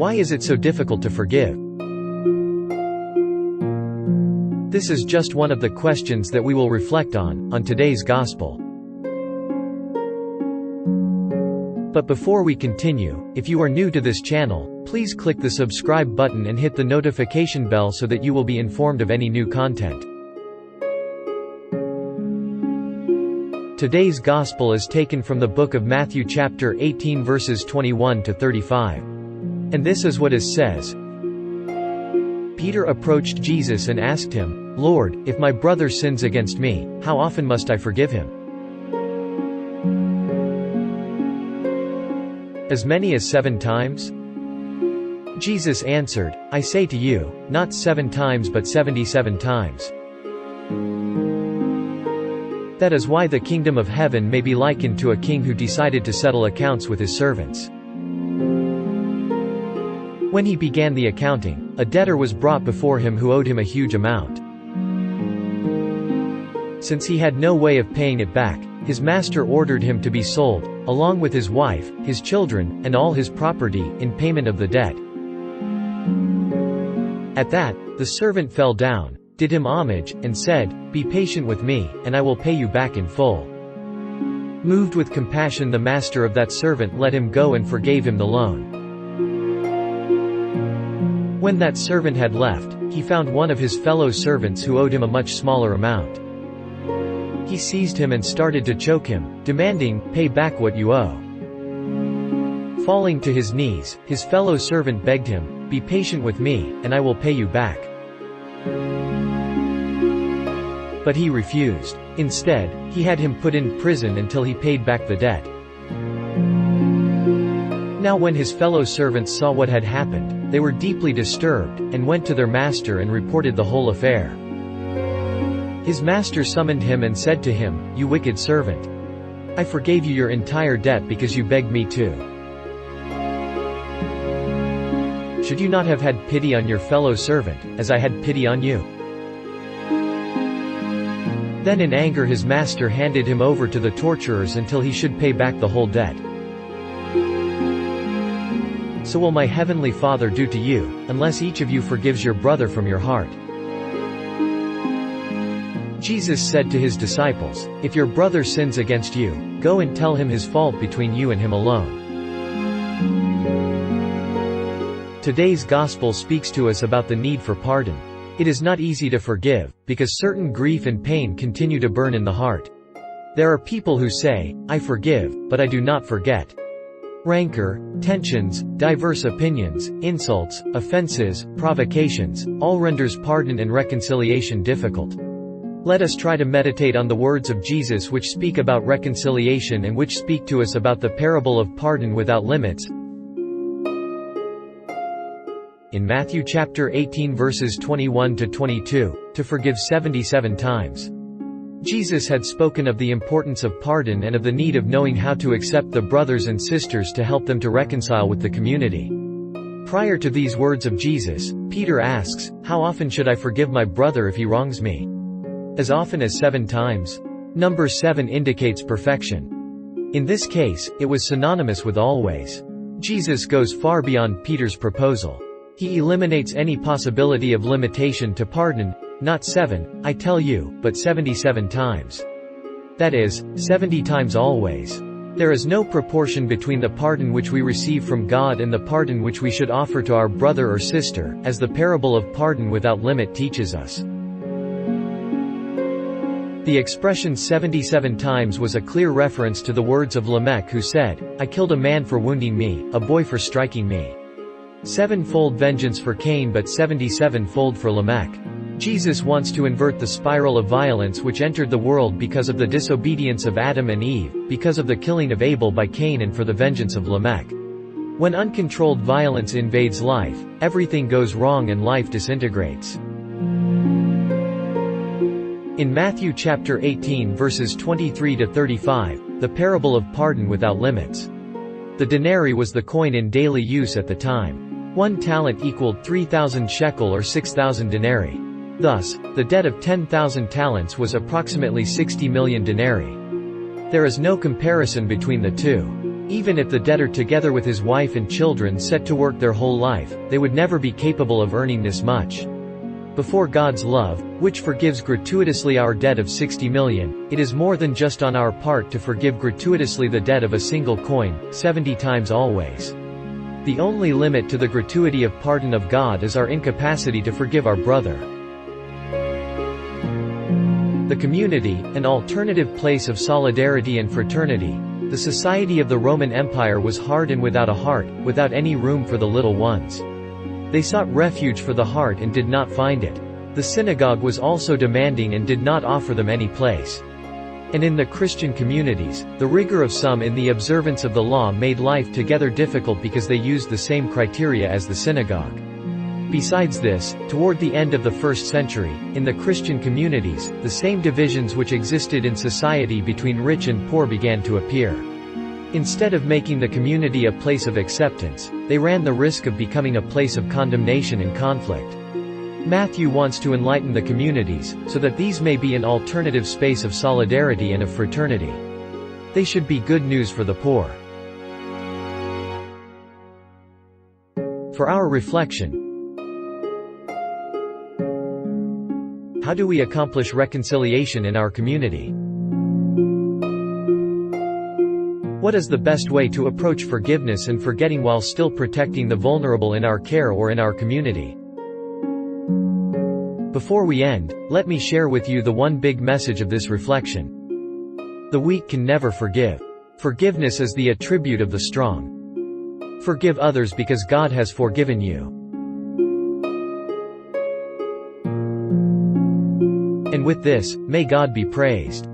Why is it so difficult to forgive? This is just one of the questions that we will reflect on today's Gospel. But before we continue, if you are new to this channel, please click the subscribe button and hit the notification bell so that you will be informed of any new content. Today's Gospel is taken from the book of Matthew chapter 18 verses 21 to 35. And this is what it says. Peter approached Jesus and asked him, "Lord, if my brother sins against me, how often must I forgive him? As many as 7 times?" Jesus answered, "I say to you, not 7 times but 77 times. That is why the kingdom of heaven may be likened to a king who decided to settle accounts with his servants. When he began the accounting, a debtor was brought before him who owed him a huge amount. Since he had no way of paying it back, his master ordered him to be sold, along with his wife, his children, and all his property, in payment of the debt. At that, the servant fell down, did him homage, and said, 'Be patient with me, and I will pay you back in full.' Moved with compassion, the master of that servant let him go and forgave him the loan. When that servant had left, he found one of his fellow servants who owed him a much smaller amount. He seized him and started to choke him, demanding, 'Pay back what you owe.' Falling to his knees, his fellow servant begged him, 'Be patient with me, and I will pay you back.' But he refused. Instead, he had him put in prison until he paid back the debt. Now when his fellow servants saw what had happened, they were deeply disturbed, and went to their master and reported the whole affair. His master summoned him and said to him, 'You wicked servant! I forgave you your entire debt because you begged me to. Should you not have had pity on your fellow servant, as I had pity on you?' Then in anger his master handed him over to the torturers until he should pay back the whole debt. So will my heavenly Father do to you, unless each of you forgives your brother from your heart." Jesus said to his disciples, "If your brother sins against you, go and tell him his fault between you and him alone." Today's Gospel speaks to us about the need for pardon. It is not easy to forgive, because certain grief and pain continue to burn in the heart. There are people who say, "I forgive, but I do not forget." Rancor, tensions, diverse opinions, insults, offenses, provocations, all renders pardon and reconciliation difficult. Let us try to meditate on the words of Jesus which speak about reconciliation and which speak to us about the parable of pardon without limits. In Matthew chapter 18 verses 21 to 22, to forgive 77 times. Jesus had spoken of the importance of pardon and of the need of knowing how to accept the brothers and sisters to help them to reconcile with the community. Prior to these words of Jesus, Peter asks, "How often should I forgive my brother if he wrongs me? As often as 7 times? Number 7 indicates perfection. In this case, it was synonymous with always. Jesus goes far beyond Peter's proposal. He eliminates any possibility of limitation to pardon. Not 7, I tell you, but 77 times. That is, 70 times always. There is no proportion between the pardon which we receive from God and the pardon which we should offer to our brother or sister, as the parable of pardon without limit teaches us. The expression 77 times was a clear reference to the words of Lamech, who said, "I killed a man for wounding me, a boy for striking me." 7-fold vengeance for Cain but 77-fold for Lamech. Jesus wants to invert the spiral of violence which entered the world because of the disobedience of Adam and Eve, because of the killing of Abel by Cain, and for the vengeance of Lamech. When uncontrolled violence invades life, everything goes wrong and life disintegrates. In Matthew chapter 18 verses 23 to 35, the parable of pardon without limits. The denarii was the coin in daily use at the time. 1 talent equaled 3,000 shekel or 6,000 denarii. Thus, the debt of 10,000 talents was approximately 60 million denarii. There is no comparison between the two. Even if the debtor together with his wife and children set to work their whole life, they would never be capable of earning this much. Before God's love, which forgives gratuitously our debt of 60 million, it is more than just on our part to forgive gratuitously the debt of a single coin, 70 times always. The only limit to the gratuity of pardon of God is our incapacity to forgive our brother. The community, an alternative place of solidarity and fraternity. The society of the Roman Empire was hard and without a heart, without any room for the little ones. They sought refuge for the heart and did not find it. The synagogue was also demanding and did not offer them any place. And in the Christian communities, the rigor of some in the observance of the law made life together difficult because they used the same criteria as the synagogue. Besides this, toward the end of the 1st century, in the Christian communities, the same divisions which existed in society between rich and poor began to appear. Instead of making the community a place of acceptance, they ran the risk of becoming a place of condemnation and conflict. Matthew wants to enlighten the communities, so that these may be an alternative space of solidarity and of fraternity. They should be good news for the poor. For our reflection, how do we accomplish reconciliation in our community? What is the best way to approach forgiveness and forgetting while still protecting the vulnerable in our care or in our community? Before we end, let me share with you the one big message of this reflection. The weak can never forgive. Forgiveness is the attribute of the strong. Forgive others because God has forgiven you. And with this, may God be praised.